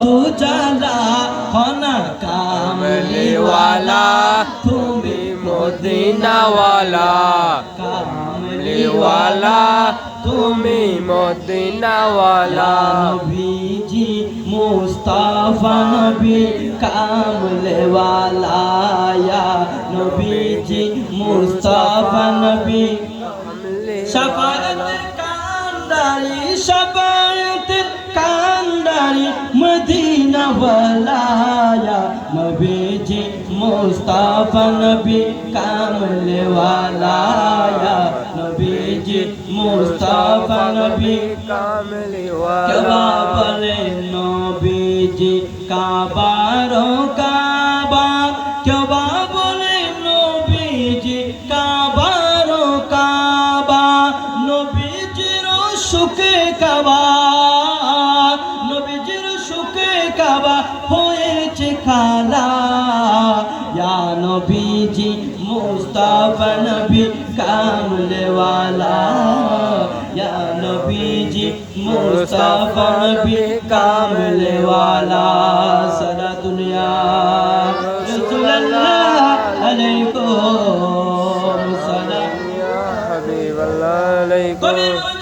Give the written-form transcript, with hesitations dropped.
उजाला होना कामली वाला তুমি মদিনা ওয়ালা कामली কামলি ওয়ালা তুমি মদিনা ওয়ালা नबीजी मुस्ताफा नबी कामले वाला या नबीजी मुस्ताफा नबी शफाअत कांदारी शफाअत कांदारी मदीना वाला या नबीजी मुस्ताफा नबी कामले वाला या नबीजी मुस्ताफा नबी কামলি क्या ওয়ালা बोले नबीजी काबारो काबा क्या बोले नबीजी काबारो काबा नबीजीर सुखे काबा नबीजीर सुखे काबा হয়েছে খালা या नबीजी मुस्ताफा नबी कामले वाला या नबीजी मुस्ताफा नबी कामले वाला सदा दुनिया रसूलुल्लाह अलैकुम सलाम হাবিবাল্লাহ আলাইকুম